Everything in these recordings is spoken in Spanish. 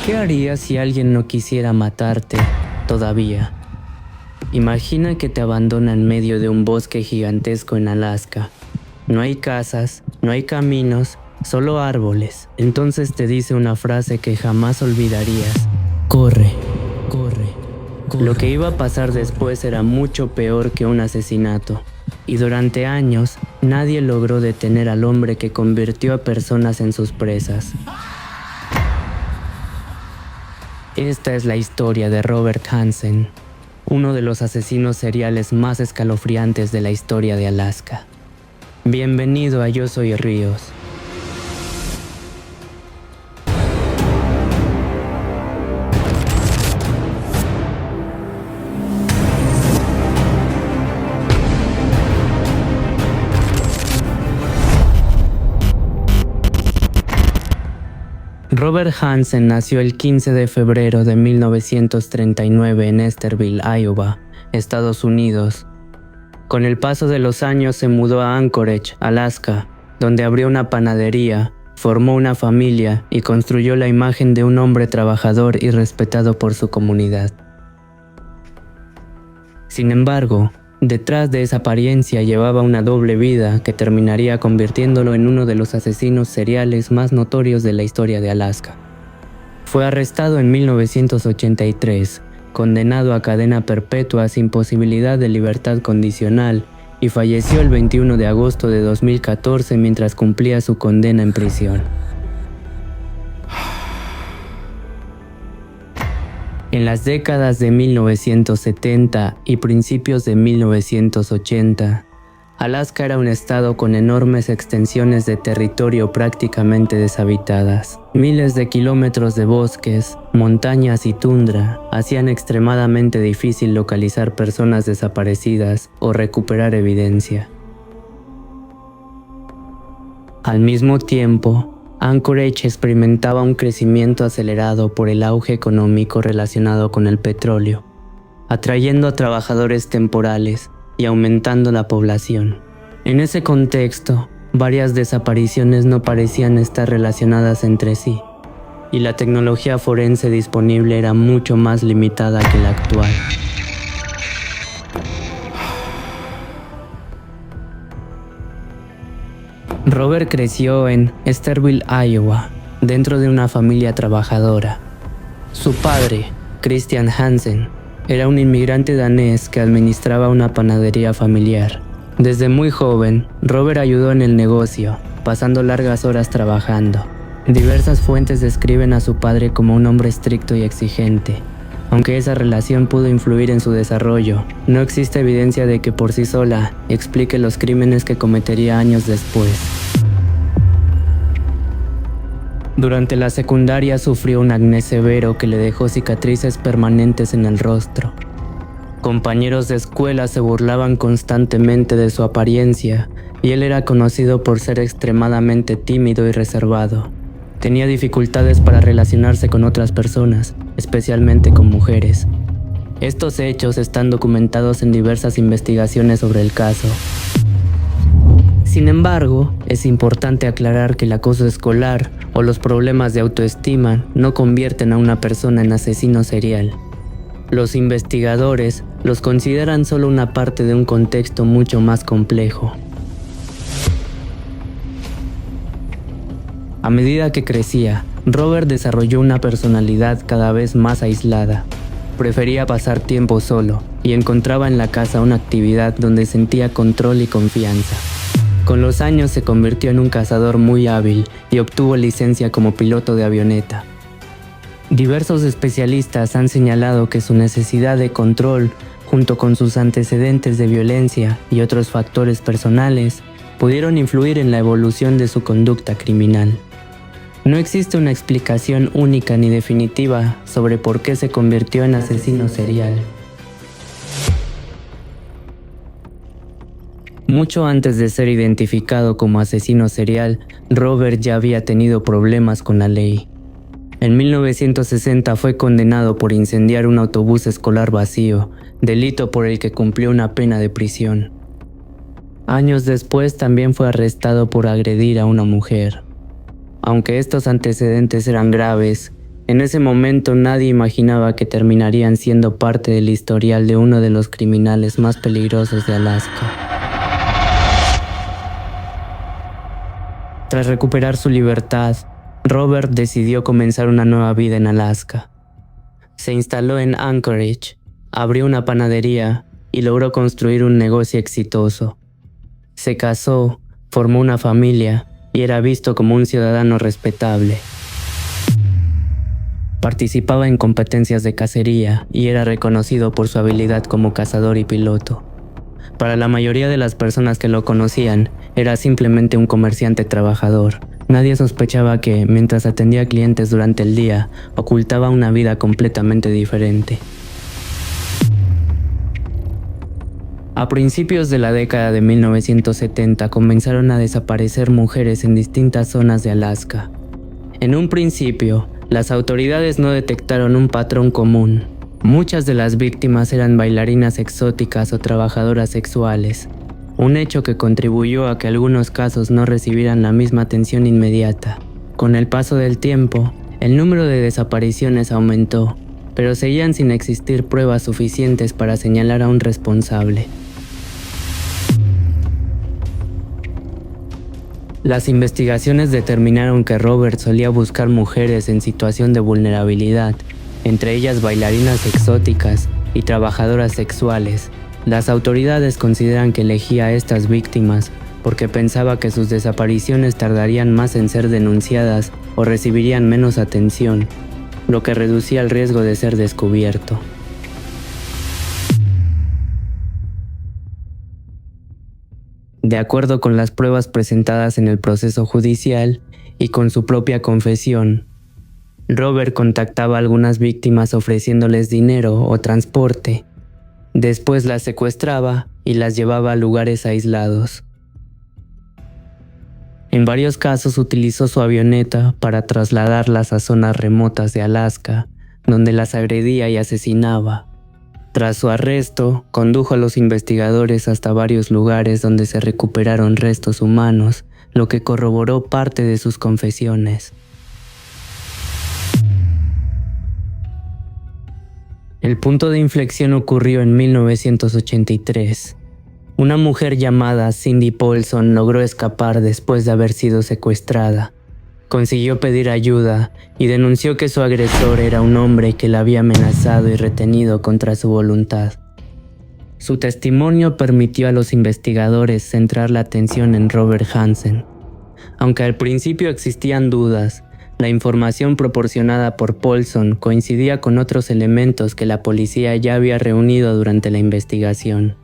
¿Qué harías si alguien no quisiera matarte todavía? Imagina que te abandona en medio de un bosque gigantesco en Alaska. No hay casas, no hay caminos, solo árboles. Entonces te dice una frase que jamás olvidarías. Corre, corre, corre. Lo que iba a pasar después era mucho peor que un asesinato. Y durante años, nadie logró detener al hombre que convirtió a personas en sus presas. Esta es la historia de Robert Hansen, uno de los asesinos seriales más escalofriantes de la historia de Alaska. Bienvenido a Yo Soy Ríos. Robert Hansen nació el 15 de febrero de 1939 en Estherville, Iowa, Estados Unidos. Con el paso de los años se mudó a Anchorage, Alaska, donde abrió una panadería, formó una familia y construyó la imagen de un hombre trabajador y respetado por su comunidad. Sin embargo, detrás de esa apariencia llevaba una doble vida que terminaría convirtiéndolo en uno de los asesinos seriales más notorios de la historia de Alaska. Fue arrestado en 1983, condenado a cadena perpetua sin posibilidad de libertad condicional y falleció el 21 de agosto de 2014 mientras cumplía su condena en prisión. En las décadas de 1970 y principios de 1980, Alaska era un estado con enormes extensiones de territorio prácticamente deshabitadas. Miles de kilómetros de bosques, montañas y tundra hacían extremadamente difícil localizar personas desaparecidas o recuperar evidencia. Al mismo tiempo, Anchorage experimentaba un crecimiento acelerado por el auge económico relacionado con el petróleo, atrayendo a trabajadores temporales y aumentando la población. En ese contexto, varias desapariciones no parecían estar relacionadas entre sí, y la tecnología forense disponible era mucho más limitada que la actual. Robert creció en Estherville, Iowa, dentro de una familia trabajadora. Su padre, Christian Hansen, era un inmigrante danés que administraba una panadería familiar. Desde muy joven, Robert ayudó en el negocio, pasando largas horas trabajando. Diversas fuentes describen a su padre como un hombre estricto y exigente. Aunque esa relación pudo influir en su desarrollo, no existe evidencia de que por sí sola explique los crímenes que cometería años después. Durante la secundaria sufrió un acné severo que le dejó cicatrices permanentes en el rostro. Compañeros de escuela se burlaban constantemente de su apariencia y él era conocido por ser extremadamente tímido y reservado. Tenía dificultades para relacionarse con otras personas, especialmente con mujeres. Estos hechos están documentados en diversas investigaciones sobre el caso. Sin embargo, es importante aclarar que el acoso escolar o los problemas de autoestima no convierten a una persona en asesino serial. Los investigadores los consideran solo una parte de un contexto mucho más complejo. A medida que crecía, Robert desarrolló una personalidad cada vez más aislada. Prefería pasar tiempo solo y encontraba en la casa una actividad donde sentía control y confianza. Con los años se convirtió en un cazador muy hábil y obtuvo licencia como piloto de avioneta. Diversos especialistas han señalado que su necesidad de control, junto con sus antecedentes de violencia y otros factores personales, pudieron influir en la evolución de su conducta criminal. No existe una explicación única ni definitiva sobre por qué se convirtió en asesino serial. Mucho antes de ser identificado como asesino serial, Robert ya había tenido problemas con la ley. En 1960 fue condenado por incendiar un autobús escolar vacío, delito por el que cumplió una pena de prisión. Años después también fue arrestado por agredir a una mujer. Aunque estos antecedentes eran graves, En ese momento nadie imaginaba que terminarían siendo parte del historial de uno de los criminales más peligrosos de Alaska. Tras recuperar su libertad, Robert decidió comenzar una nueva vida en Alaska. Se instaló en Anchorage, abrió una panadería y logró construir un negocio exitoso. Se casó, formó una familia y era visto como un ciudadano respetable. Participaba en competencias de cacería y era reconocido por su habilidad como cazador y piloto. Para la mayoría de las personas que lo conocían, era simplemente un comerciante trabajador. Nadie sospechaba que, mientras atendía clientes durante el día, ocultaba una vida completamente diferente. A principios de la década de 1970 comenzaron a desaparecer mujeres en distintas zonas de Alaska. En un principio, las autoridades no detectaron un patrón común. Muchas de las víctimas eran bailarinas exóticas o trabajadoras sexuales, un hecho que contribuyó a que algunos casos no recibieran la misma atención inmediata. Con el paso del tiempo, el número de desapariciones aumentó, pero seguían sin existir pruebas suficientes para señalar a un responsable. Las investigaciones determinaron que Robert solía buscar mujeres en situación de vulnerabilidad, entre ellas bailarinas exóticas y trabajadoras sexuales. Las autoridades consideran que elegía a estas víctimas porque pensaba que sus desapariciones tardarían más en ser denunciadas o recibirían menos atención, lo que reducía el riesgo de ser descubierto. De acuerdo con las pruebas presentadas en el proceso judicial y con su propia confesión, Robert contactaba a algunas víctimas ofreciéndoles dinero o transporte. Después las secuestraba y las llevaba a lugares aislados. En varios casos utilizó su avioneta para trasladarlas a zonas remotas de Alaska, donde las agredía y asesinaba. Tras su arresto, condujo a los investigadores hasta varios lugares donde se recuperaron restos humanos, lo que corroboró parte de sus confesiones. El punto de inflexión ocurrió en 1983. Una mujer llamada Cindy Paulson logró escapar después de haber sido secuestrada. Consiguió pedir ayuda y denunció que su agresor era un hombre que la había amenazado y retenido contra su voluntad. Su testimonio permitió a los investigadores centrar la atención en Robert Hansen. Aunque al principio existían dudas, la información proporcionada por Paulson coincidía con otros elementos que la policía ya había reunido durante la investigación.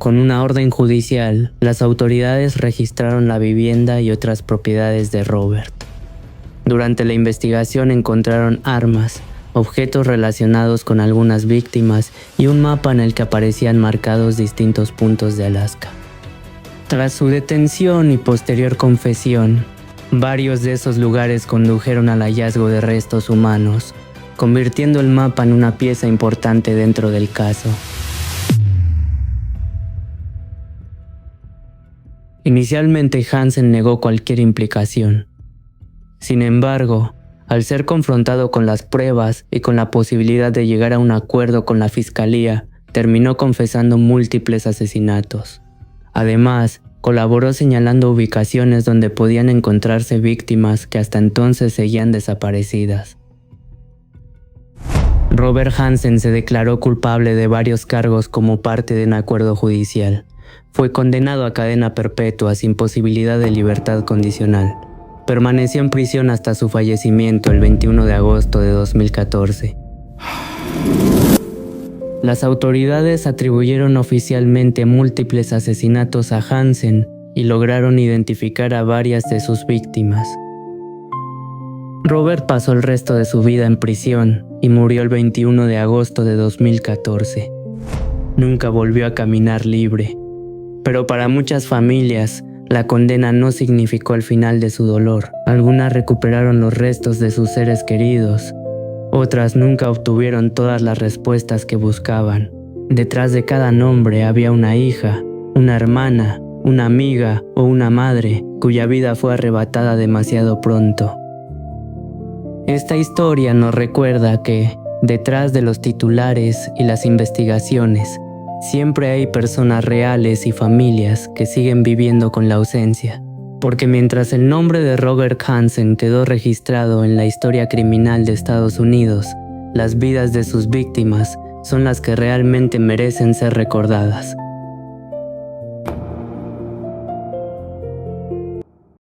Con una orden judicial, las autoridades registraron la vivienda y otras propiedades de Robert. Durante la investigación encontraron armas, objetos relacionados con algunas víctimas y un mapa en el que aparecían marcados distintos puntos de Alaska. Tras su detención y posterior confesión, varios de esos lugares condujeron al hallazgo de restos humanos, convirtiendo el mapa en una pieza importante dentro del caso. Inicialmente Hansen negó cualquier implicación. Sin embargo, al ser confrontado con las pruebas y con la posibilidad de llegar a un acuerdo con la fiscalía, terminó confesando múltiples asesinatos. Además, colaboró señalando ubicaciones donde podían encontrarse víctimas que hasta entonces seguían desaparecidas. Robert Hansen se declaró culpable de varios cargos como parte de un acuerdo judicial. Fue condenado a cadena perpetua sin posibilidad de libertad condicional. Permaneció en prisión hasta su fallecimiento el 21 de agosto de 2014. Las autoridades atribuyeron oficialmente múltiples asesinatos a Hansen y lograron identificar a varias de sus víctimas. Robert pasó el resto de su vida en prisión y murió el 21 de agosto de 2014. Nunca volvió a caminar libre. Pero para muchas familias, la condena no significó el final de su dolor. Algunas recuperaron los restos de sus seres queridos. Otras nunca obtuvieron todas las respuestas que buscaban. Detrás de cada nombre había una hija, una hermana, una amiga o una madre cuya vida fue arrebatada demasiado pronto. Esta historia nos recuerda que, detrás de los titulares y las investigaciones, siempre hay personas reales y familias que siguen viviendo con la ausencia. Porque mientras el nombre de Robert Hansen quedó registrado en la historia criminal de Estados Unidos, las vidas de sus víctimas son las que realmente merecen ser recordadas.